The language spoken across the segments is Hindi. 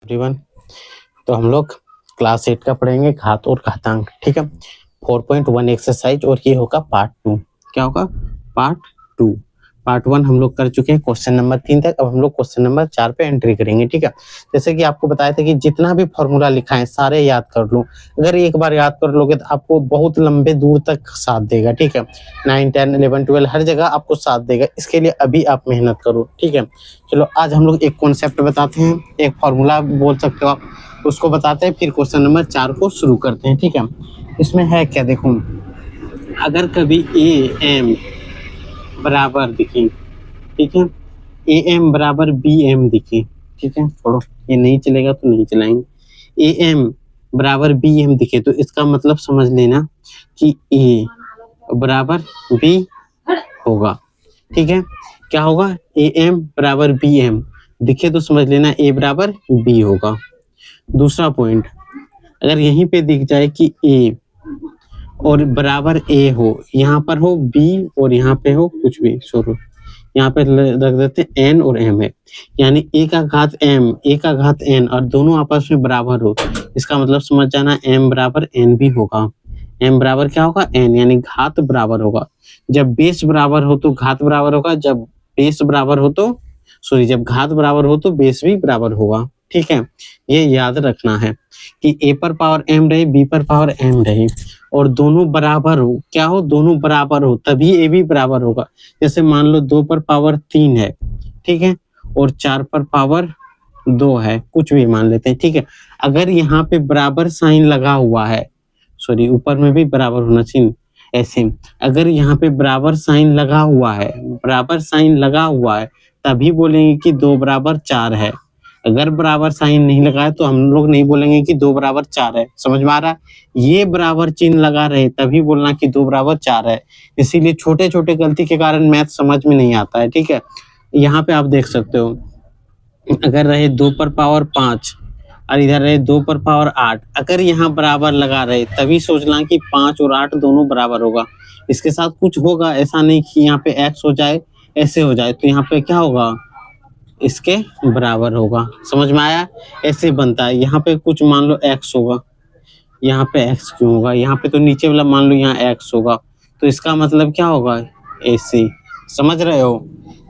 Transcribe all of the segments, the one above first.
एवरीवन, तो हम लोग क्लास 8 का पढ़ेंगे घात और घातांक। ठीक है, 4.1 एक्सरसाइज और ये होगा पार्ट 2। क्या होगा? पार्ट 2। पार्ट 1 हम लोग कर चुके हैं क्वेश्चन नंबर 3 तक। अब हम लोग क्वेश्चन नंबर 4 पे एंट्री करेंगे। ठीक है, जैसे कि आपको बताया था कि जितना भी फॉर्मूला लिखा है सारे याद कर लो। अगर एक बार याद कर लोगे तो आपको बहुत लंबे दूर तक साथ देगा। ठीक है, 9, 10, 11, 12 हर जगह आपको साथ देगा। इसके लिए अभी आप मेहनत करो। ठीक है, चलो आज हम लोग एक कॉन्सेप्ट बताते हैं, एक फॉर्मूला बोल सकते हो आप, उसको बताते हैं, फिर क्वेश्चन नंबर 4 को शुरू करते हैं। ठीक है, इसमें है क्या, देखो, अगर कभी ए एम बराबर दिखे, ठीक है, ए एम बराबर बी एम दिखे, ठीक है, छोड़ो ये नहीं चलेगा तो नहीं चलाएंगे। ए एम बराबर बी एम दिखे तो इसका मतलब समझ लेना कि ए बराबर बी होगा। ठीक है, क्या होगा? ए एम बराबर बी एम दिखे तो समझ लेना ए बराबर बी होगा। दूसरा पॉइंट, अगर यहीं पे दिख जाए कि ए और बराबर ए हो, यहाँ पर हो बी और यहाँ पे हो कुछ भी, छोड़ो यहाँ पे रख देते हैं एन और एम है, यानी ए का घात एम, ए का घात एन और दोनों आपस में बराबर हो, इसका मतलब समझ जाना एम बराबर एन भी होगा। एम बराबर क्या होगा? एन, यानी घात बराबर होगा। जब बेस बराबर हो तो घात बराबर होगा, जब बेस बराबर हो तो जब घात बराबर हो तो बेस भी बराबर होगा। ठीक है, ये याद रखना है कि ए पर पावर एम रहे, बी पर पावर एम रहे और दोनों बराबर हो। क्या हो? दोनों बराबर हो तभी ए भी बराबर होगा। जैसे मान लो 2 पर पावर 3 है, ठीक है, और 4 पर पावर 2 है, कुछ भी मान लेते हैं। ठीक है, अगर यहाँ पे बराबर साइन लगा हुआ है, ऊपर में भी बराबर होना चाहिए, ऐसे अगर यहाँ पे बराबर साइन लगा हुआ है, बराबर साइन लगा हुआ है तभी बोलेंगे कि 2 बराबर 4 है। अगर बराबर साइन नहीं लगा है तो हम लोग नहीं बोलेंगे कि 2 बराबर 4 है। समझ में आ रहा है? ये बराबर चिन्ह लगा रहे तभी बोलना कि 2 बराबर 4 है। इसीलिए छोटे छोटे गलती के कारण मैथ समझ में नहीं आता है। ठीक है, यहाँ पे आप देख सकते हो, अगर रहे 2 पर पावर 5 और इधर रहे 2 पर पावर 8, अगर यहाँ बराबर लगा रहे तभी सोचना कि 5 और 8 दोनों बराबर होगा। इसके साथ कुछ होगा, ऐसा नहीं कि यहाँ पे x हो जाए ऐसे हो जाए, तो यहाँ पे क्या होगा? इसके बराबर होगा। समझ में आया? ऐसे बनता है। यहाँ पे कुछ मान लो x होगा, यहाँ पे x क्यों होगा? यहाँ पे तो नीचे वाला मान लो यहाँ x होगा, तो इसका मतलब क्या होगा? ऐसे। समझ रहे हो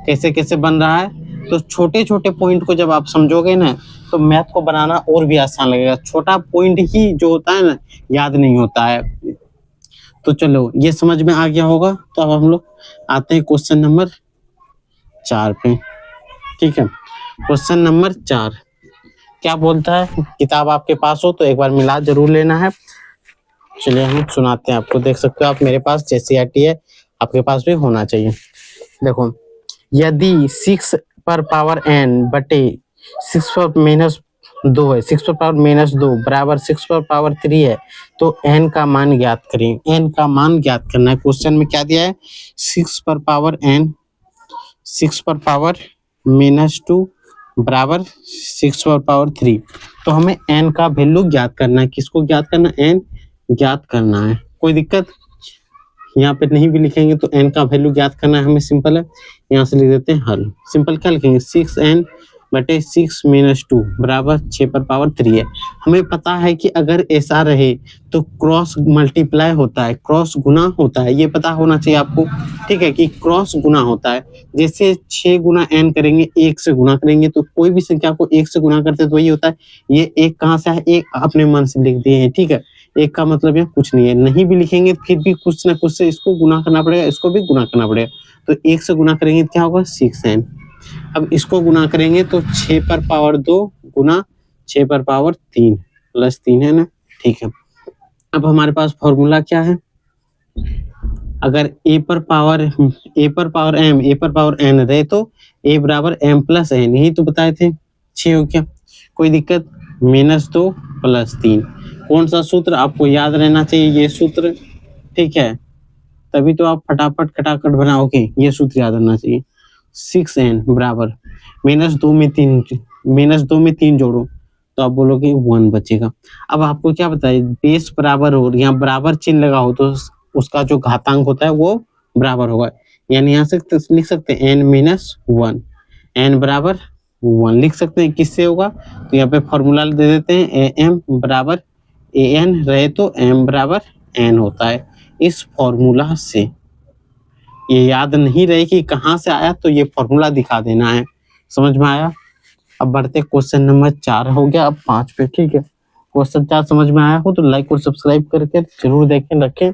कैसे कैसे बन रहा है? तो छोटे छोटे पॉइंट को जब आप समझोगे ना तो मैथ को बनाना और भी आसान लगेगा। छोटा पॉइंट ही जो होता है ना याद नहीं होता है। तो चलो ये समझ में आ गया होगा। तो अब हम लोग आते हैं क्वेश्चन नंबर 4 पे। ठीक है, क्वेश्चन नंबर 4 क्या बोलता है? किताब आपके पास हो तो एक बार मिला जरूर लेना है। चलिए हम सुनाते हैं आपको। देख सकते हो आप, मेरे पास जेसीईआरटी है, आपके पास भी होना चाहिए। देखो, यदि 6 पर पावर n बटे 6 पर माइनस 2 है, 6 पर पावर माइनस 2 बराबर 6 पर पावर 3 है, तो n का मान ज्ञात करें। n का मान ज्ञात करना है। क्वेश्चन में क्या दिया है? 6 पर पावर n, 6 पर पावर माइनस 2 बराबर 6 पर पावर 3, तो हमें n का वैल्यू ज्ञात करना है। किसको ज्ञात करना है? n ज्ञात करना है। कोई दिक्कत? यहाँ पे नहीं भी लिखेंगे तो n का वैल्यू ज्ञात करना है हमें, सिंपल है। यहाँ से लिख देते हैं हल। सिंपल क्या लिखेंगे? 6n बटे 6 माइनस 2 बराबर 6 पर पावर 3 है। हमें पता है कि अगर ऐसा रहे तो क्रॉस मल्टीप्लाई होता है, क्रॉस गुना होता है, ये पता होना चाहिए आपको। ठीक है, कि क्रॉस गुना होता है। जैसे 6 गुना n करेंगे, 1 से गुना करेंगे, तो कोई भी संख्या को 1 से गुना करते तो वही होता है। ये 1 कहाँ से है? 1 अपने मन से लिख दिए हैं। ठीक है, 1 का मतलब यहाँ कुछ नहीं है। नहीं भी लिखेंगे फिर भी कुछ ना कुछ से इसको गुना करना पड़ेगा, इसको भी गुना करना पड़ेगा। तो 1 से गुना करेंगे तो क्या होगा? 6n। अब इसको गुना करेंगे तो 6 पर पावर 2 गुना 6 पर पावर 3 प्लस 3 है ना। ठीक है, अब हमारे पास फॉर्मूला क्या है? अगर a पर पावर m, a पर पावर n रहे तो a बराबर m प्लस n, यही तो बताए थे। 6 हो गया, कोई दिक्कत? -2 प्लस 3, कौन सा सूत्र आपको याद रहना चाहिए? ये सूत्र। ठीक है, तभी तो आप फटाफट खटाखट बनाओगे। ये सूत्र याद रहना चाहिए। 6n बराबर -2 में 3 जोड़ो तो आप बोलोगे 1 बचेगा। अब आपको क्या बताए? बेस बराबर हो, यहाँ बराबर चिन्ह लगा हो तो उसका जो घातांक होता है वो बराबर होगा। यानी यहाँ से लिख सकते हैं n-1, n बराबर 1 लिख सकते हैं। किससे होगा, तो यहाँ पे फॉर्मूला दे देते हैं, ए एम बराबर ए एन रहे तो एम बराबर एन होता है। इस फॉर्मूला से ये याद नहीं रहे कि कहाँ से आया, तो ये फॉर्मूला दिखा देना है। समझ में आया? अब बढ़ते क्वेश्चन नंबर 4 हो गया, अब 5 पे। ठीक है, क्वेश्चन 4 समझ में आया हो तो लाइक और सब्सक्राइब करके जरूर देखें रखें।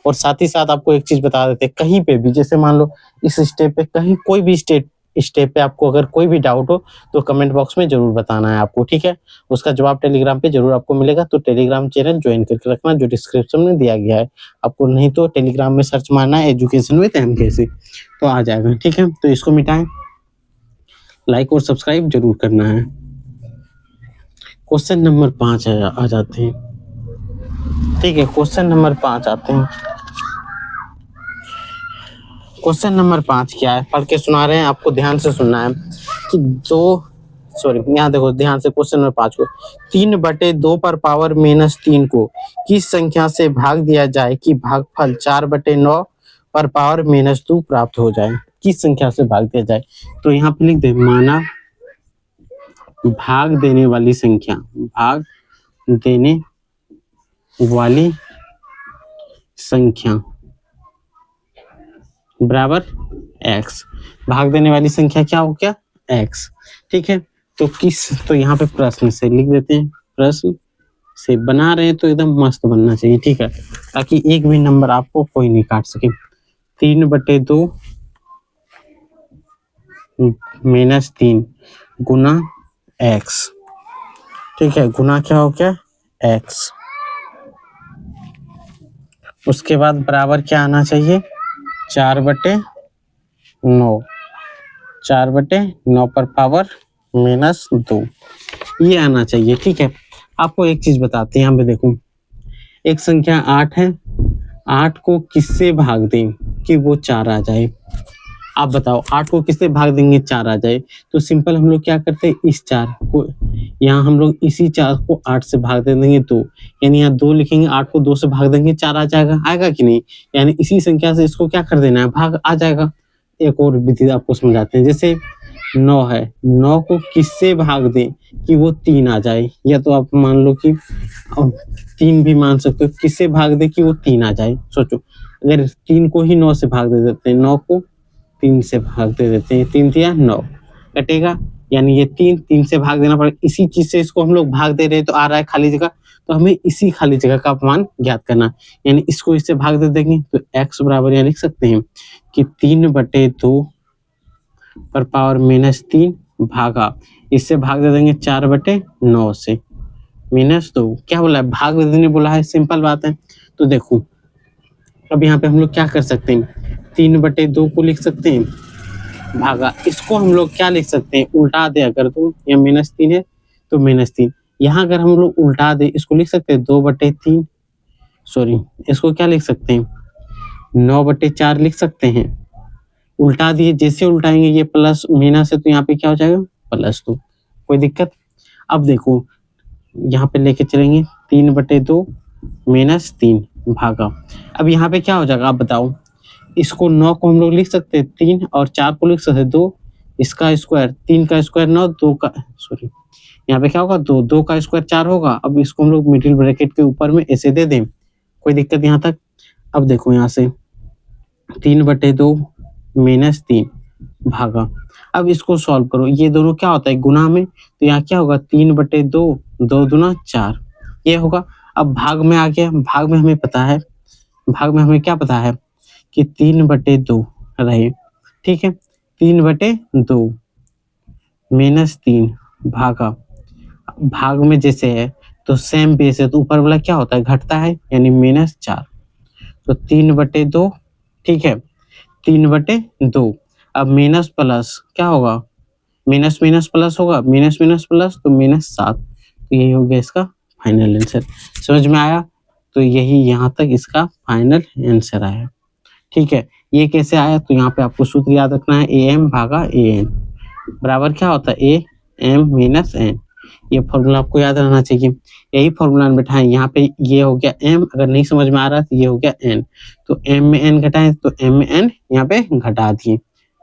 और साथ ही साथ आपको एक चीज बता देते हैं, कहीं पे भी जैसे मान लो इस स्टेप पे कहीं कोई भी स्टेप पे आपको अगर कोई भी डाउट हो तो कमेंट बॉक्स में जरूर बताना है आपको। ठीक है, उसका जवाब टेलीग्राम पे जरूर आपको मिलेगा, तो टेलीग्राम चैनल ज्वाइन करके रखना जो डिस्क्रिप्शन में दिया गया है आपको। नहीं तो टेलीग्राम में सर्च मारना है एजुकेशन विद MKC तो आ जाएगा। ठीक है, तो इसको मिटाएं, लाइक और सब्सक्राइब जरूर करना है। क्वेश्चन नंबर 5 आ जाते हैं। ठीक है, क्वेश्चन नंबर 5 आते हैं। क्वेश्चन नंबर 5 क्या है, पढ़ के सुना रहे हैं, आपको ध्यान से सुनना है कि यहाँ देखो ध्यान से क्वेश्चन नंबर 5 को 3/2 पर पावर -3 को किस संख्या से भाग दिया जाए कि भागफल 4/9 पर पावर -2 प्राप्त हो जाए। किस संख्या से भाग दिया जाए, तो यहाँ पे लिख दे माना भाग देने वाली संख्या, भाग देने वाली संख्या बराबर x। भाग देने वाली संख्या क्या हो गया, x। ठीक है, तो यहाँ पे प्रश्न से लिख देते हैं, प्रश्न से बना रहे हैं तो एकदम मस्त बनना चाहिए। ठीक है, ताकि एक भी नंबर आपको कोई नहीं काट सके। 3/2 -3 गुना x। ठीक है, गुना क्या हो गया x। उसके बाद बराबर क्या आना चाहिए, 4/9, 4/9 पर पावर -2 ये आना चाहिए। ठीक है, आपको एक चीज बताते हैं, यहाँ पे देखो एक संख्या 8 है, 8 को किससे भाग दें कि वो 4 आ जाए। आप बताओ 8 को किससे भाग देंगे 4 आ जाए, तो सिंपल हम लोग क्या करते हैं, इस 4 को यहाँ हम लोग इसी 4 को 8 से भाग दे देंगे 2, यानी यहाँ 2 लिखेंगे, 8 को 2 से भाग देंगे 4 आ जाएगा, आएगा कि नहीं। यानी इसी संख्या से इसको क्या कर देना है, भाग आ जाएगा। एक और विधि आपको समझाते हैं, जैसे 9 है, 9 को किससे भाग दें कि वो 3 आ जाए, या तो आप मान लो कि 3 भी मान सकते हो, किससे भाग दे कि वो 3 आ जाए। सोचो अगर 3 को ही 9 से भाग दे देते हैं, 9 को 3 से भाग दे देते हैं, 3 3 9 कटेगा, यानी ये 3 से भाग देना पड़ेगा। इसी चीज से इसको हम लोग भाग दे रहे हैं तो आ रहा है खाली जगह, तो हमें इसी खाली जगह का मान ज्ञात करना, यानी इसको इससे भाग दे देंगे तो x बराबर यहाँ लिख सकते हैं कि 3/2 पर पावर -3 भागा, इससे भाग दे देंगे 4/9 से -2। क्या बोला है, भाग देने बोला है, सिंपल बात है। तो देखो अब यहाँ पे हम लोग क्या कर सकते हैं, 3/2 को लिख सकते हैं भागा, इसको हम लोग क्या लिख सकते हैं, उल्टा दे अगर तो ये -3 है तो -3, यहाँ अगर हम लोग उल्टा दे इसको लिख सकते हैं 2/3, सॉरी इसको क्या लिख सकते हैं 9/4 लिख सकते हैं। उल्टा दिए, जैसे उल्टाएंगे ये प्लस माइनस है तो यहाँ पे क्या हो जाएगा +2, कोई दिक्कत। अब देखो यहाँ पे लेके चलेंगे 3/2 -3 भागा, अब यहाँ पे क्या हो जाएगा आप बताओ, इसको 9 को हम लोग लिख सकते हैं 3 और 4 को लिख सकते हैं 2, इसका स्क्वायर 3 का स्क्वायर 9, 2 का सॉरी यहाँ पे क्या होगा 2, 2 का स्क्वायर 4 होगा। अब इसको हम लोग मिडिल ब्रैकेट के ऊपर में ऐसे दे दें, कोई दिक्कत यहाँ तक। अब देखो यहाँ से 3/2 -3 भागा, अब इसको सॉल्व करो, ये दोनों क्या होता है गुना में, तो यहाँ क्या होगा 3/2 2 दूना 4 ये होगा। अब भाग में आ गया, भाग में हमें पता है, भाग में हमें क्या पता है कि 3/2 रहे। ठीक है, 3/2 -3 भागा, भाग में जैसे है तो सेम बेस है तो ऊपर वाला क्या होता है घटता है, यानी -4, तो 3/2। ठीक है, 3/2 अब माइनस प्लस क्या होगा, माइनस माइनस प्लस होगा, माइनस माइनस प्लस तो -7, तो यही हो गया इसका फाइनल आंसर। समझ में आया, तो यही यहाँ तक इसका फाइनल आंसर आया। ठीक है, ये कैसे आया, तो यहाँ पे आपको सूत्र याद रखना है AM भागा AN बराबर क्या होता है AM - N, ये फॉर्मूला आपको याद रहना चाहिए। यही फॉर्मूला बैठाएं, यहाँ पे ये हो गया M, अगर नहीं समझ में आ रहा तो ये हो गया N, तो M में N घटाएं तो M में N यहाँ पे घटा दिए,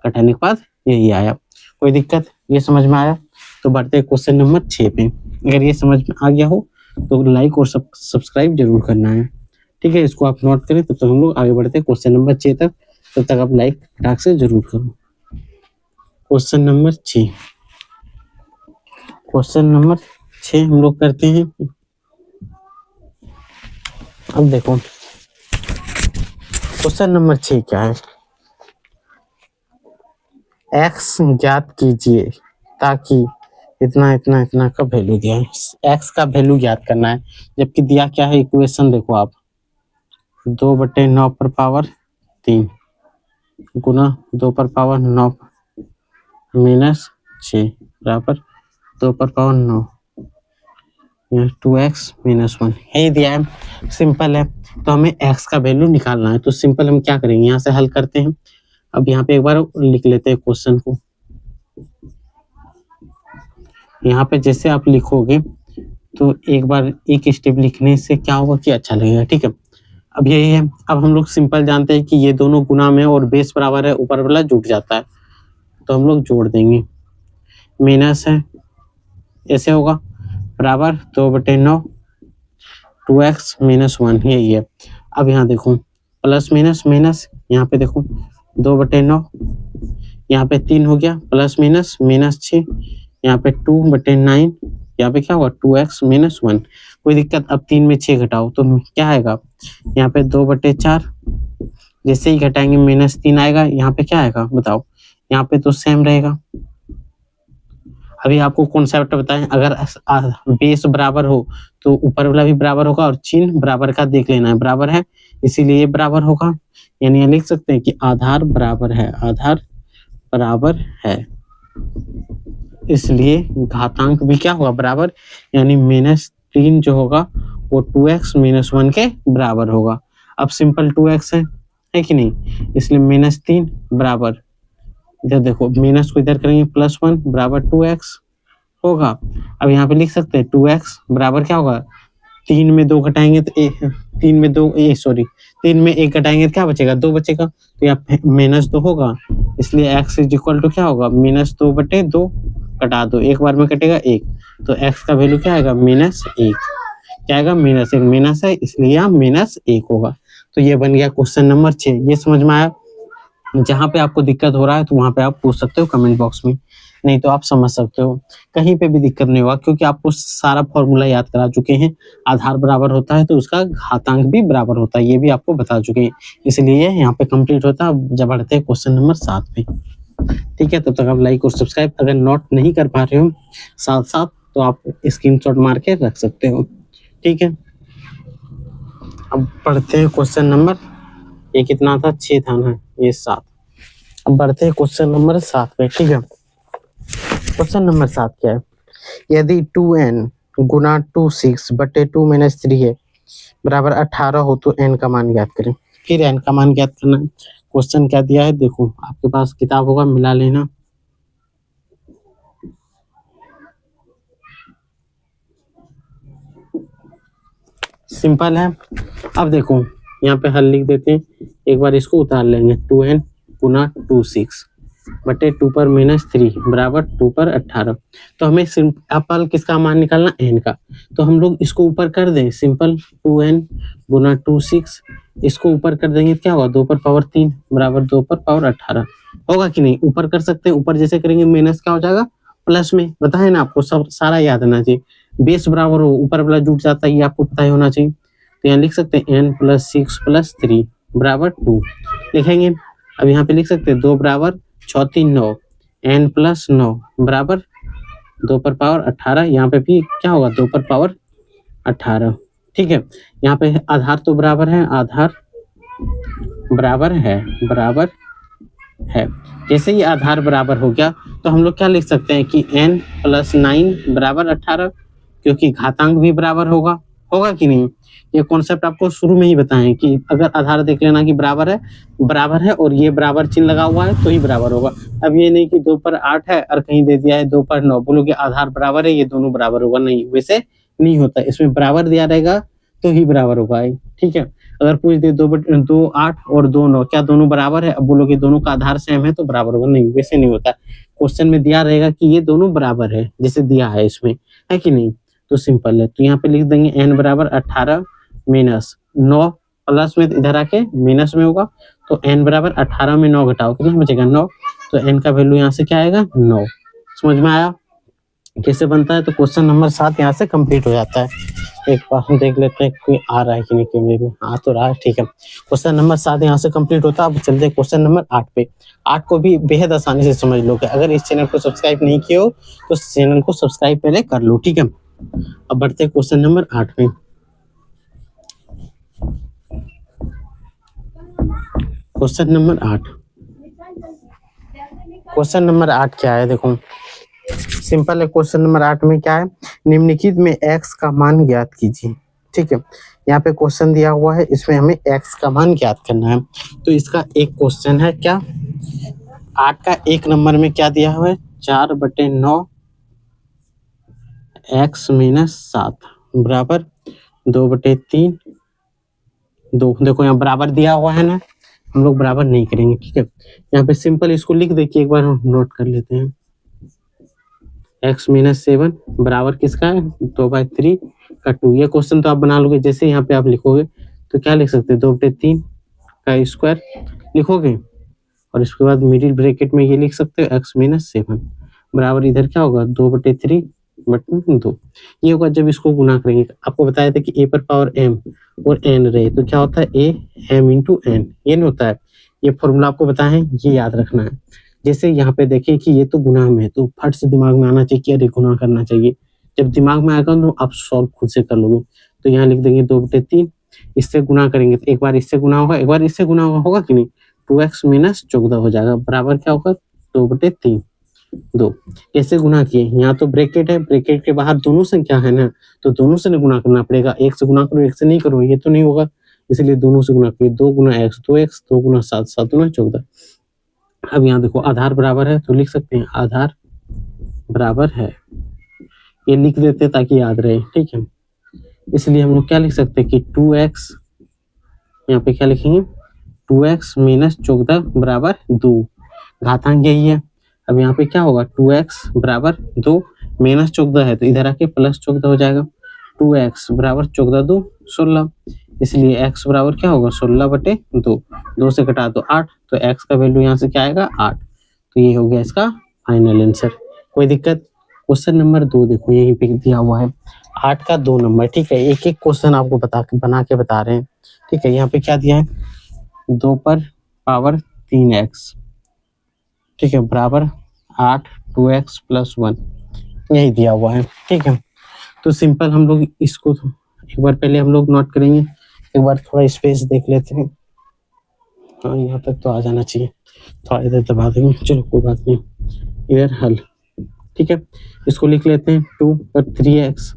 घटाने के बाद यही आया, कोई दिक्कत ये समझ में आया? तो बढ़ते हैं क्वेश्चन नंबर 6 पे। अगर ये समझ में आ गया हो तो लाइक और सब्सक्राइब जरूर करना है, ठीक है? इसको आप नोट करें, तब तक हम लोग आगे बढ़ते हैं क्वेश्चन नंबर 6 तक। तब तक आप लाइक फटाक से जरूर करो। क्वेश्चन नंबर 6, क्वेश्चन नंबर 6 हम लोग करते हैं। अब देखो क्वेश्चन नंबर 6 क्या है? x ज्ञात कीजिए ताकि इतना इतना इतना का वैल्यू दिया है। x का वैल्यू ज्ञात करना है, जबकि दिया क्या है इक्वेशन देखो आप, 2/9 पर पावर 3 गुना 2 पर पावर 9 माइनस 6 बराबर 2 पर पावर 9, 2x माइनस 1 यही दिया है। सिंपल है, तो हमें x का वैल्यू निकालना है। तो सिंपल हम क्या करेंगे, यहाँ से हल करते हैं। अब यहाँ पे एक बार लिख लेते हैं क्वेश्चन को। यहाँ पे जैसे आप लिखोगे तो एक बार एक स्टेप लिखने से क्या होगा कि अच्छा लगेगा, ठीक है? अब यही है। अब हम लोग सिंपल जानते हैं कि ये दोनों गुना में और बेस बराबर है, ऊपर वाला जुट जाता है, तो हम लोग जोड़ देंगे। माइनस है, ऐसे होगा बराबर 2/9 2x माइनस 1 यही है। अब यहाँ देखो प्लस माइनस माइनस, यहाँ पे देखो 2/9, यहाँ पे 3 हो गया, प्लस माइनस माइनस 6, यहाँ पे 2/9, यहाँ पे क्या होगा 2x माइनस 1। कोई दिक्कत? अब 3 में 6 घटाओ तो क्या आएगा, यहाँ पे 2/4, जैसे ही घटाएंगे -3 आएगा। यहाँ पे क्या आएगा बताओ, यहाँ पे तो सेम रहेगा। अभी आपको कॉन्सेप्ट बताएं, अगर बेस बराबर हो तो ऊपर वाला भी बराबर होगा, और चिन्ह बराबर का देख लेना है, बराबर है इसीलिए ये बराबर होगा। यानी लिख सकते हैं कि आधार बराबर है, आधार बराबर है, इसलिए घातांक भी क्या होगा बराबर, यानी -3 जो होगा वो 2x माइनस 1 के बराबर होगा। अब सिंपल 2x है कि नहीं, इसलिए -3 बराबर, इधर देखो माइनस को इधर करेंगे +1 बराबर 2x होगा। अब यहाँ पे लिख सकते हैं 2x बराबर क्या होगा, 3 में 2 घटाएंगे तो 3 में 1 घटाएंगे तो क्या बचेगा, 2 बचेगा। तो यहाँ -2 होगा, इसलिए x इज इक्वल टू क्या होगा, -2/2 कटा दो, एक बार में कटेगा 1, तो x का वैल्यू क्या आएगा -1, क्या आएगा -1, माइनस है इसलिए यहाँ -1 होगा। तो ये बन गया क्वेश्चन नंबर 6। ये समझ में आया? जहाँ पे आपको दिक्कत हो रहा है तो वहाँ पे आप पूछ सकते हो कमेंट बॉक्स में, नहीं तो आप समझ सकते हो। कहीं पे भी दिक्कत नहीं होगा, क्योंकि आपको सारा फॉर्मूला याद करा चुके हैं। आधार बराबर होता है तो उसका घातांक भी बराबर होता है, ये भी आपको बता चुके हैं, इसलिए यहाँ पे कंप्लीट होता है। अब जब बढ़ते हैं क्वेश्चन नंबर 7 पे, ठीक है? तब तक आप लाइक और सब्सक्राइब अगर नोट नहीं कर पा रहे हो साथ साथ, तो आप स्क्रीनशॉट मार के रख सकते हो, ठीक है? अब पढ़ते हैं क्वेश्चन नंबर, ये कितना था, 6 था ना, ये 7। अब बढ़ते हैं क्वेश्चन नंबर 7 पे, ठीक है? क्वेश्चन नंबर 7 क्या है, यदि 2n गुना 26/2 माइनस 3 है बराबर 18 हो तो n का मान ज्ञात करें। फिर n का मान ज्ञात करना है। क्वेश्चन क्या दिया है देखो, आपके पास किताब होगा मिला लेना। सिंपल है। अब देखो यहाँ पे हल लिख देते हैं, एक बार इसको उतार लेंगे, 2n गुना 26/2 पर -3 बराबर 2 पर 18। तो हमें सिंपल किसका मान निकालना, n का, तो हम लोग इसको ऊपर कर दें, सिंपल 2n गुना 26, इसको ऊपर कर देंगे क्या होगा, 2 पर पावर 3 बराबर 2 पर पावर 18 होगा कि नहीं? ऊपर कर सकते हैं, ऊपर जैसे करेंगे माइनस क्या हो जाएगा प्लस में, बताए ना आपको, सब सारा याद रहना चाहिए। बेस बराबर हो ऊपर वाला जुट जाता है, ये आपको पता ही होना चाहिए। तो यहाँ लिख सकते हैं n + 6 + 3 बराबर 2 लिखेंगे। अब यहाँ पे लिख सकते हैं 2 बराबर 6 3 9, n + 9 बराबर 2 पर पावर 18, यहाँ पे भी क्या होगा 2 पर पावर 18, ठीक है? यहाँ पे आधार तो बराबर है, आधार बराबर है। जैसे ही आधार बराबर हो गया तो हम लोग क्या लिख सकते हैं कि n + 9 बराबर 18, क्योंकि घातांक भी बराबर होगा कि नहीं? ये कॉन्सेप्ट आपको शुरू में ही बताएं कि अगर आधार देख लेना कि बराबर है और ये बराबर चिन्ह लगा हुआ है तो ही बराबर होगा। अब ये नहीं कि 2 पर 8 है और कहीं दे दिया है 2 पर 9, बोलोगे आधार बराबर है ये दोनों बराबर होगा, नहीं, वैसे नहीं होता। इसमें बराबर दिया रहेगा तो ही बराबर होगा ये, ठीक है। अगर पूछ दे 2 8 और 2 9 क्या दोनों बराबर है, अब बोलोगे दोनों का आधार सेम है तो बराबर होगा, नहीं वैसे नहीं होता। क्वेश्चन में दिया रहेगा कि ये दोनों बराबर है, जैसे दिया है इसमें, है कि नहीं, तो सिंपल है। तो यहाँ पे लिख देंगे n बराबर 18 माइनस 9 प्लस में इधर आके माइनस में होगा, तो n बराबर 18 में 9 घटाओ कितना बचेगा 9, तो n का वैल्यू यहाँ से क्या आएगा 9। समझ में आया कैसे बनता है। तो क्वेश्चन नंबर 7 यहाँ से कंप्लीट हो जाता है। एक बार हम देख लेते हैं कोई आ रहा है कि नहीं कैमरे में, आ तो रहा है, ठीक है। क्वेश्चन नंबर 7 यहाँ से कंप्लीट होता है। अब चलते हैं क्वेश्चन नंबर 8 पे। 8 को भी बेहद आसानी से समझ लोगे। अगर इस चैनल को सब्सक्राइब नहीं किए हो तो चैनल को सब्सक्राइब पहले कर लो, ठीक है। अब बढ़ते हैं क्वेश्चन नंबर 8 में। क्वेश्चन नंबर 8, क्वेश्चन नंबर 8 क्या है, देखो सिंपल है। क्वेश्चन नंबर 8 में क्या है, निम्नलिखित में x का मान ज्ञात कीजिए, ठीक है। यहाँ पे क्वेश्चन दिया हुआ है, इसमें हमें x का मान ज्ञात करना है। तो इसका एक क्वेश्चन है क्या, 8 का 1 नंबर में क्या दिया हुआ है 4/9 x माइनस 7 बराबर 2/3 2। देखो यहाँ बराबर दिया हुआ है ना, हम लोग बराबर नहीं करेंगे, ठीक है। यहाँ पे सिंपल इसको लिख दे कि एक बार हम नोट कर लेते हैं। x माइनस 7 बराबर किसका है 2/3 का 2। ये क्वेश्चन तो आप बना लोगे, जैसे यहाँ पे आप लिखोगे तो क्या लिख सकते हैं 2/3 का स्क्वायर लिखोगे, और इसके बाद मिडिल ब्रैकेट में ये लिख सकते हो x माइनस 7 बराबर इधर क्या होगा 2/3/2। ये होगा जब इसको गुना करेंगे। आपको बताया था कि a पर पावर m और n रहे तो क्या होता है a m इंटू n, ये नहीं होता है। ये फॉर्मूला आपको बताया है, ये याद रखना है। जैसे यहाँ पे देखिए कि ये तो गुना में है, तो फट से दिमाग में आना चाहिए कि अरे गुना करना चाहिए। जब दिमाग में आएगा तो आप सॉल्व खुद से कर लोगे। तो यहाँ लिख देंगे 2/3, इससे गुना करेंगे तो एक बार इससे गुना होगा, एक बार इससे गुना होगा कि नहीं, 2x माइनस 14 हो जाएगा बराबर क्या होगा 2/3 2। कैसे गुना किए, यहाँ तो ब्रैकेट है, ब्रैकेट के बाहर दोनों संख्या है ना, तो दोनों से गुना करना पड़ेगा। एक से गुना करो एक से नहीं करो, ये तो नहीं होगा, इसलिए दोनों से गुना करिए। 2 गुना x 2x, 2 गुना 7 7 गुना 14। अब यहाँ देखो आधार बराबर है तो लिख सकते हैं आधार बराबर है, ये लिख देते हैं ताकि याद रहे, ठीक है। इसलिए हम लोग क्या लिख सकते हैं कि 2x, यहाँ पे क्या लिखेंगे 2x माइनस 14 बराबर 2, घातांक यही है। अब यहाँ पे क्या होगा 2x बराबर 2 माइनस 14 है तो इधर आके प्लस 14 हो जाएगा। 2x बराबर 14 2 16, इसलिए x बराबर क्या होगा 16/2, 2 से घटा दो 8, तो x का वैल्यू यहाँ से क्या आएगा 8। तो ये हो गया इसका फाइनल आंसर। कोई दिक्कत। क्वेश्चन नंबर 2 देखो यहीं पे दिया हुआ है 8 का 2 नंबर, ठीक है। एक एक क्वेश्चन आपको बना के बता रहे हैं, ठीक है। यहाँ पे क्या दिया है 2 पर पावर 3x, ठीक है, बराबर 8 2x प्लस 1, यही दिया हुआ है, ठीक है। तो सिंपल हम लोग इसको एक बार पहले हम लोग नोट करेंगे, एक बार थोड़ा स्पेस देख लेते हैं। हाँ यहाँ तक तो आ जाना चाहिए, थोड़ा इधर दबा देंगे, चलो कोई बात नहीं। इधर हल, ठीक है। इसको लिख लेते हैं 2 पर 3x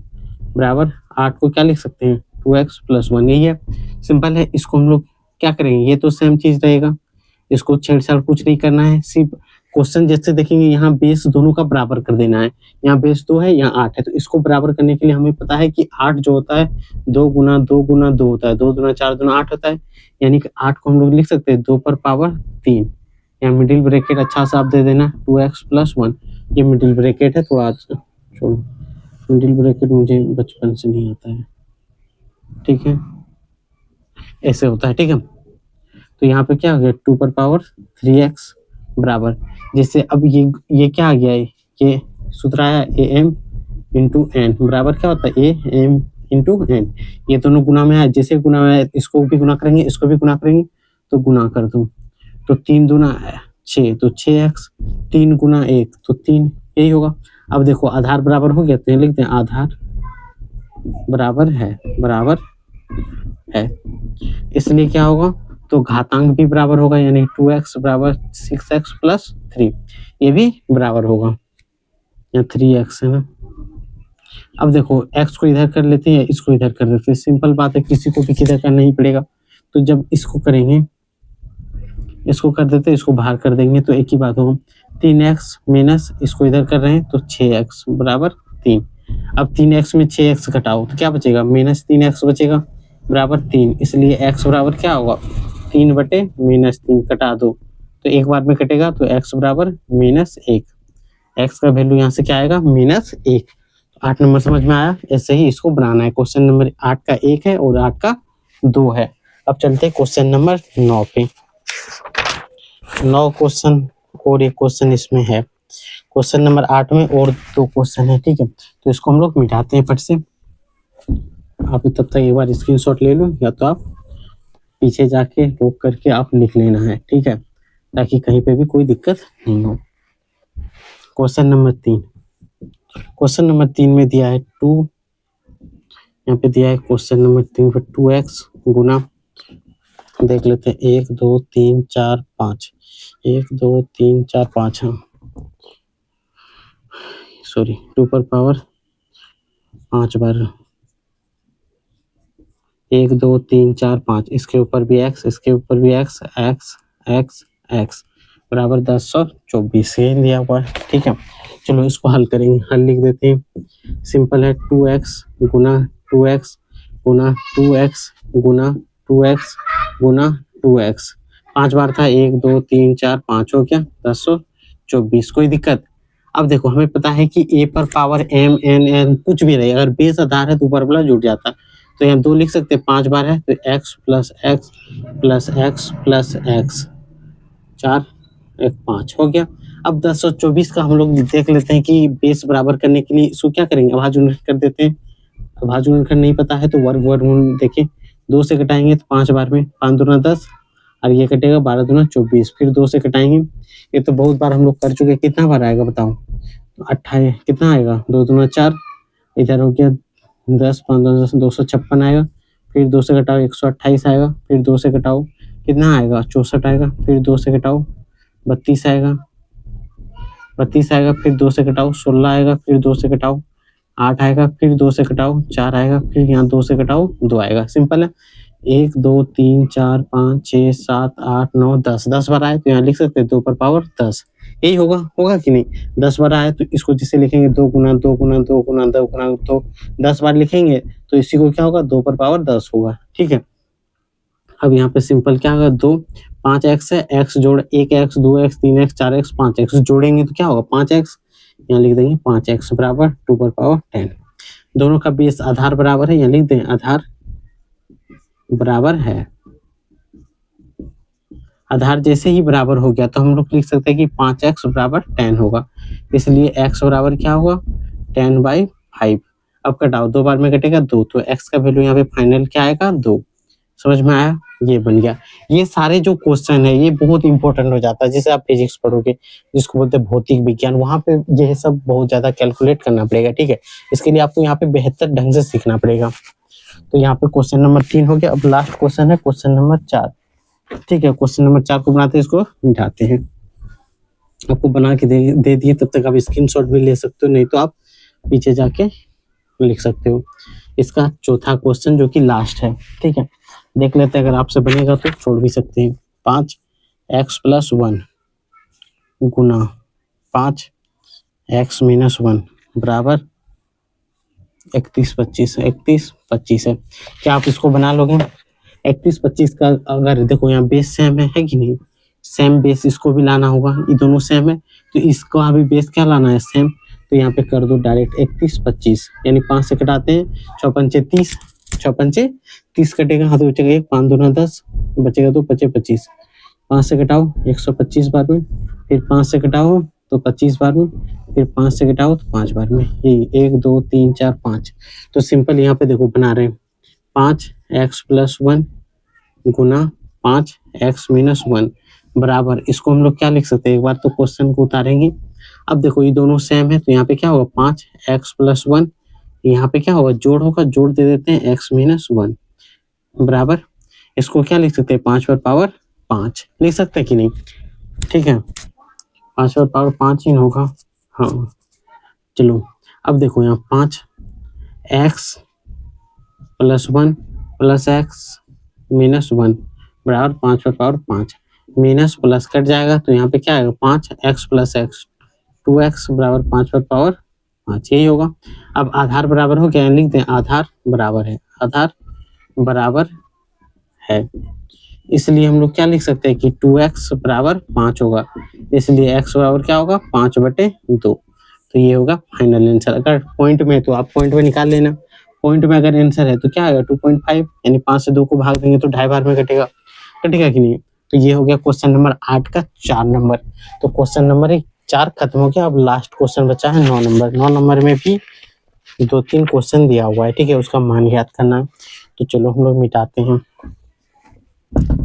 बराबर 8 को क्या लिख सकते हैं 2x प्लस 1, यही है, सिंपल है। इसको हम लोग क्या करेंगे, ये तो सेम चीज रहेगा, इसको छेड़छाड़ कुछ नहीं करना है। सिर्फ क्वेश्चन जैसे देखेंगे यहाँ बेस दोनों का बराबर कर देना है। यहाँ बेस 2 है, यहाँ 8 है, तो इसको बराबर करने के लिए हमें पता है कि 8 जो होता है 2 गुना 2 गुना 2 होता है, 2 गुना 4 गुना 8 होता है, यानी कि 8 को हम लोग लिख सकते हैं 2 पर पावर 3। यहाँ मिडिल ब्रैकेट अच्छा सा आप दे देना 2x प्लस 1, ये मिडिल ब्रैकेट है, थोड़ा छोड़ो, मिडिल ब्रैकेट मुझे बचपन से नहीं आता है, ठीक है, ऐसे होता है, ठीक है। तो यहाँ पे क्या हो गया 2 पर पावर 3x बराबर, जैसे अब ये क्या आ गया है, ये सूत्र आया am इंटू एन बराबर क्या होता है am इंटू एन, ये दोनों गुना में है, जैसे गुना में है इसको भी गुना करेंगे इसको भी गुना करेंगे, तो गुना कर दो, तो 3 दूना 6, तो 6x, 3 गुना 1 तो 3, यही होगा। अब देखो आधार बराबर हो गया, तो लिख दें आधार बराबर है, इसलिए क्या होगा, तो घातांक भी बराबर होगा, यानी 2x बराबर 6x प्लस 3, ये भी बराबर होगा, यहाँ 3x है ना। अब देखो x को इधर कर लेते हैं, इसको इधर कर देते हैं, सिंपल बात है, किसी को भी किधर करना ही पड़ेगा। तो जब इसको करेंगे, इसको कर देते हैं, इसको बाहर कर देंगे, तो एक ही बात होगा 3x माइनस इसको इधर कर रहे हैं तो 6x बराबर 3, अब 3x में 6x घटाओ तो क्या बचेगा, -3x बचेगा बराबर 3, इसलिए x बराबर क्या होगा 3/-3 कटा दो तो एक बार में कटेगा तो x बराबर -1, x का वैल्यू यहाँ से क्या आएगा -1। 8 नंबर समझ में आया, ऐसे ही इसको बनाना है। क्वेश्चन नंबर 8 का 1 है और 8 का 2 है। अब चलते हैं क्वेश्चन नंबर 9 पे। 9 क्वेश्चन और एक क्वेश्चन इसमें है। क्वेश्चन नंबर 8 में और 2 क्वेश्चन है, ठीक है, तो इसको हम लोग मिटाते हैं फट से। आप तब तक एक बार स्क्रीनशॉट ले लो या तो आप पीछे जाके रोक करके आप लिख लेना है, ठीक है, ताकि कहीं पे भी कोई दिक्कत नहीं हो। क्वेश्चन नंबर 3, क्वेश्चन नंबर 3 में दिया है 2, यहाँ पे दिया है क्वेश्चन नंबर 3 पर 2x गुना, देख लेते हैं 1 2 3 4 5, 1 2 3 4 5, हाँ सॉरी 2 पर पावर 5 बार, 1 2 3 4 5, इसके ऊपर भी x, इसके ऊपर भी x, x x x बराबर 10 और 24 ये दिया हुआ है, ठीक है। चलो इसको हल करेंगे, हल लिख देते हैं। सिंपल है 2x गुना 2x गुना 2x गुना 2x गुना 2x, 5 बार था, 1 2 3 4 5 हो गया 10 और 24, कोई दिक्कत। अब देखो हमें पता है कि a पर पावर m n n कुछ भी रहे, अगर बेस आधार है तो ऊपर वाला जुड़ जाता, तो यहाँ 2 लिख सकते हैं, 5 बार है तो x plus x plus x plus x 4 1 5 हो गया। अब 10 और 24 का हम लोग देख लेते हैं कि बेस बराबर करने के लिए इसको क्या करेंगे, अभाज्य गुणनखंड कर देते हैं। अभाज्य गुणनखंड नहीं पता है तो वर्ग वर्गमूल देखिए, 2 से घटाएंगे तो 5 बार में 5 दूना 10 और ये कटेगा 12 दूना 24, फिर 2 से घटाएंगे, ये तो बहुत बार हम लोग कर चुके, कितना बार आएगा बताओ, 28 कितना आएगा 2 दूना 4, इधर हो गया 10 5 10 256 आएगा, फिर 2 से घटाओ 128 आएगा, फिर 2 से घटाओ कितना आएगा 64 आएगा, फिर 2 से घटाओ 32 आएगा, 32 आएगा, फिर 2 से घटाओ 16 आएगा, फिर 2 से घटाओ 8 आएगा, फिर 2 से घटाओ 4 आएगा, फिर यहाँ 2 से घटाओ 2 आएगा। सिंपल है, 1 2 3 4 5 6 7 8 9 10, 10 बार आए तो यहाँ लिख सकते हैं 2 पर पावर 10, यही होगा, होगा कि नहीं। 10 बार आए तो इसको जिसे लिखेंगे 2 गुना 2 गुना 2 गुना 2 गुना, तो 10 बार लिखेंगे तो इसी को क्या होगा 2 पर पावर 10 होगा, ठीक है। अब यहाँ पे सिंपल क्या होगा 2 5x है, x जोड़ 1x 2x 3x 4x 5x जोड़ेंगे तो क्या होगा 5x, यहाँ लिख देंगे 5x बराबर 2 पर पावर 10। दोनों का बेस आधार बराबर है, यहाँ लिख दें आधार बराबर है। आधार जैसे ही बराबर हो गया तो हम लोग लिख सकते हैं कि 5x बराबर 10 होगा, इसलिए x बराबर क्या होगा 10/5। अब घटाओ, 2 बार में घटेगा 2, तो x का वैल्यू यहाँ पे फाइनल क्या आएगा 2। समझ में आया, ये बन गया। ये सारे जो क्वेश्चन है ये बहुत इंपॉर्टेंट हो जाता है, जैसे आप फिजिक्स पढ़ोगे जिसको बोलते हैं भौतिक विज्ञान, वहां पे ये सब बहुत ज्यादा कैलकुलेट करना पड़ेगा, ठीक है। इसके लिए आपको यहाँ पे बेहतर ढंग से सीखना पड़ेगा। तो यहाँ पे क्वेश्चन नंबर 3 हो गया। अब लास्ट क्वेश्चन है क्वेश्चन नंबर 4, ठीक है। क्वेश्चन नंबर 4 को बनाते हैं, इसको मिटाते हैं। आपको बना के दे दिए, तब तक आप स्क्रीनशॉट भी ले सकते हो, नहीं तो आप पीछे जाके लिख सकते हो। इसका चौथा क्वेश्चन जो कि लास्ट है, ठीक है, देख लेते हैं, अगर आपसे बनेगा तो छोड़ भी सकते हैं। 5x + 1 गुना 5x - 1 बराबर 31 25, 31 25 है। क्या आप इसको बना लोगे? 31 25 का अगर देखो यहाँ बेस सेम है कि नहीं, सेम बेस इसको भी लाना होगा, ये दोनों सेम है तो इसको अभी बेस क्या लाना है सेम, तो यहाँ पे कर दो डायरेक्ट 31 25, यानी 5 से कटाते हैं 6 पंचे 30, 6 पंचे 30 कटेगा, हाथ बचेगा 1, 5 दूना 10, बचेगा 2 पचे 25, 5 से घटाओ 125 बार में, फिर 5 से घटाओ तो 25 बार में, फिर 5 से घटाओ तो 5 बार में, ये 1 2 3 4 5। तो सिंपल यहाँ पे देखो बना रहे हैं 5x + 1 गुना 5x - 1 बराबर, इसको हम लोग क्या लिख सकते हैं, एक बार तो क्वेश्चन को उतारेंगे। अब देखो ये दोनों सेम है तो यहाँ पे क्या होगा 5x + 1, यहाँ पे क्या होगा जोड़ होगा, जोड़ दे देते हैं x - 1 बराबर, इसको क्या लिख सकते हैं 5 पर पावर 5 लिख सकते हैं कि नहीं, ठीक है, 5 पर पावर 5 ही होगा। हाँ चलो अब देखो यहाँ 5x + 1 + x - 1 बराबर 5 पर पावर 5, माइनस प्लस कट जाएगा तो यहाँ पे क्या आएगा 5x + x 2x बराबर 5 पर पावर 5 यही होगा। अब आधार बराबर हो क्या, लिख दें आधार बराबर है, आधार बराबर है, इसलिए हम लोग क्या लिख सकते हैं कि 2x बराबर 5 होगा, इसलिए x बराबर क्या होगा 5/2। तो ये होगा फाइनल आंसर। अगर पॉइंट में तो आप पॉइंट में निकाल लेना, पॉइंट में अगर आंसर है तो क्या आएगा 2.5, यानी 5 से 2 को भाग देंगे तो 2.5 बार में कटेगा, कटेगा कि नहीं। तो ये हो गया क्वेश्चन नंबर 8 का 4 नंबर। तो क्वेश्चन नंबर 4 खत्म हो गया। अब लास्ट क्वेश्चन बचा है 9 नंबर। 9 नंबर में भी 2-3 क्वेश्चन दिया हुआ है, ठीक है, उसका मान याद करना है। तो चलो हम लोग मिटाते हैं,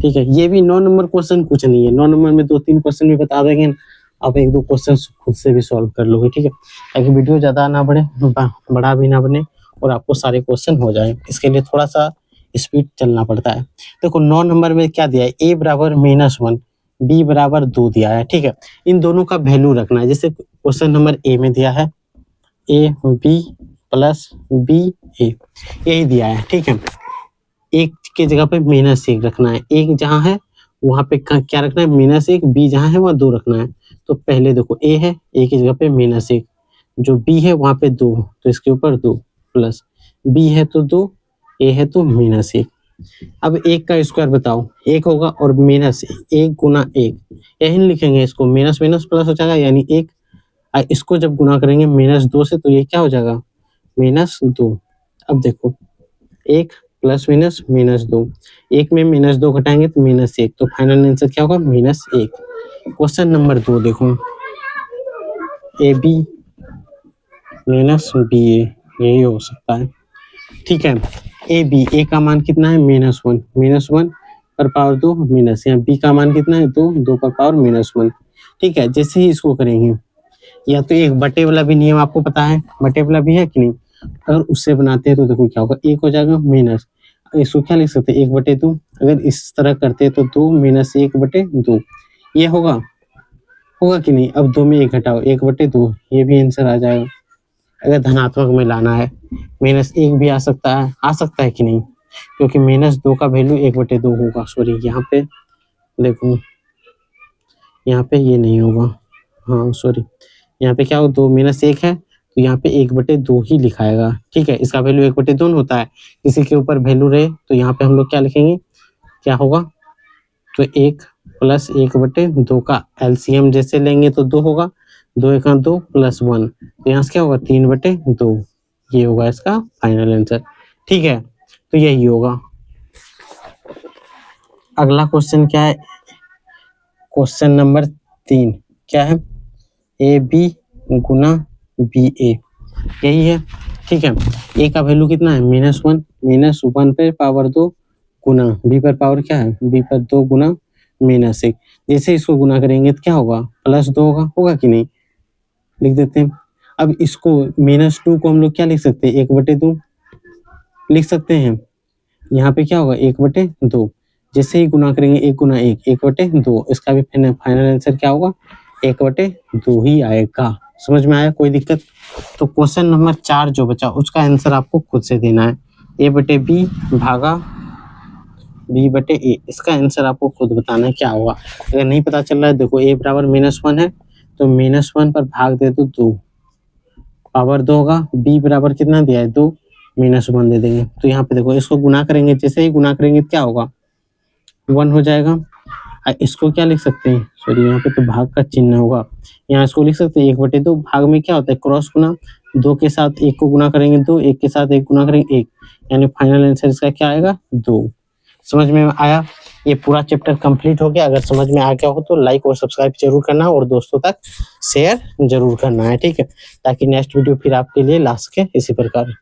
ठीक है। ये भी 9 नंबर क्वेश्चन कुछ नहीं है, 9 नंबर में 2-3 क्वेश्चन भी बता देंगे, आप 1-2 क्वेश्चन खुद से भी सॉल्व कर लोगे, ठीक है, ताकि वीडियो ज़्यादा ना बढ़े, बड़ा भी ना बने और आपको सारे क्वेश्चन हो जाए। इसके लिए थोड़ा सा स्पीड चलना पड़ता है। देखो 9 नंबर में क्या दिया है, a बराबर -1, b बराबर 2 दिया है, ठीक है। इन दोनों का वैल्यू रखना है। जैसे क्वेश्चन नंबर a में दिया है ab प्लस ba, यही दिया है, ठीक है। एक के जगह पे -1 रखना है, एक जहाँ है वहाँ पे क्या रखना है -1, बी जहाँ है वहाँ 2 रखना है। तो पहले देखो ए है, ए की जगह पे -1, जो बी है वहाँ पे 2, तो इसके ऊपर 2 प्लस बी है तो 2, ए है तो -1। अब 1 का स्क्वायर बताओ, 1 होगा और -1 गुना 1, यही लिखेंगे इसको, माइनस माइनस प्लस हो जाएगा यानी 1। इसको जब गुना करेंगे -2 से तो ये क्या हो जाएगा -2। अब देखो 1 प्लस माइनस -2, 1 में -2 घटाएंगे तो -1, तो फाइनल आंसर क्या होगा -1। क्वेश्चन नंबर 2 देखो, ए बी -BA, यही हो सकता है, ठीक है। ए बी, ए का मान कितना है -1 पर पावर 2 माइनस, यहाँ बी का मान कितना है 2 पर पावर -1, ठीक है। जैसे ही इसको करेंगे, या तो एक बटे वाला भी नियम आपको पता है, बटे वाला भी है कि नहीं, अगर उससे बनाते हैं तो देखो क्या होगा, 1 हो जाएगा माइनस, इसको क्या लिख सकते हैं 1/2, अगर इस तरह करते हैं तो 2 - 1/2, ये होगा कि नहीं। अब 2 में 1 घटाओ, 1/2, ये भी आंसर आ जाएगा। अगर धनात्मक में लाना है -1 भी आ सकता है कि नहीं, क्योंकि -2 का वैल्यू 1/2 होगा। सॉरी, यहाँ पे देखो, यहाँ पे ये नहीं होगा, हाँ सॉरी, यहाँ पे क्या हो 2 - 1 है तो यहाँ पे 1/2 ही लिखाएगा, ठीक है। इसका वैल्यू 1/2 होता है, किसी के ऊपर वैल्यू रहे तो यहाँ पे हम लोग क्या लिखेंगे, क्या होगा, तो 1 प्लस 1/2 का एलसीएम जैसे लेंगे तो 2 होगा, 2 × 2 प्लस 1, तो यहाँ से क्या होगा 3/2, ये होगा इसका फाइनल आंसर, ठीक है। तो यही होगा। अगला क्वेश्चन क्या है, क्वेश्चन नंबर 3 क्या है, ए बी गुना बी ए, यही है, ठीक है। ए का वैल्यू कितना है -1 पे पावर 2 गुना बी पर पावर क्या है, बी पर 2 गुना -1, जैसे इसको गुना करेंगे तो क्या होगा +2 होगा कि नहीं, लिख देते हैं। अब इसको -2 को हम लोग क्या लिख सकते हैं 1/2 लिख सकते हैं, यहाँ पे क्या होगा 1/2, जैसे ही गुना करेंगे 1 गुना 1 1/2, इसका भी फाइनल आंसर क्या होगा 1/2 ही आएगा। समझ में आया, कोई दिक्कत। तो क्वेश्चन नंबर 4 जो बचा उसका आंसर आपको खुद से देना है, a/b भागा b/a, इसका आंसर आपको खुद बताना है क्या होगा। अगर नहीं पता चल रहा है, देखो a बराबर -1 है तो -1 पर भाग दे दो 2, पावर 2 होगा, b बराबर कितना दिया है 2, -1 दे देंगे। तो यहाँ पे देखो इसको गुना करेंगे, जैसे ही गुना करेंगे क्या होगा 1 हो जाएगा। इसको क्या लिख सकते हैं, सॉरी यहाँ पे तो भाग का चिन्ह होगा, यहाँ इसको लिख सकते हैं 1/2, भाग में क्या होता है क्रॉस गुना, 2 के साथ 1 को गुना करेंगे 2, 1 के साथ 1 गुना करेंगे 1, यानी फाइनल आंसर इसका क्या आएगा 2। समझ में आया, ये पूरा चैप्टर कंप्लीट हो गया। अगर समझ में आ गया हो तो लाइक और सब्सक्राइब जरूर करना और दोस्तों तक शेयर जरूर करना है, ठीक है, ताकि नेक्स्ट वीडियो फिर आपके लिए ला सके इसी प्रकार।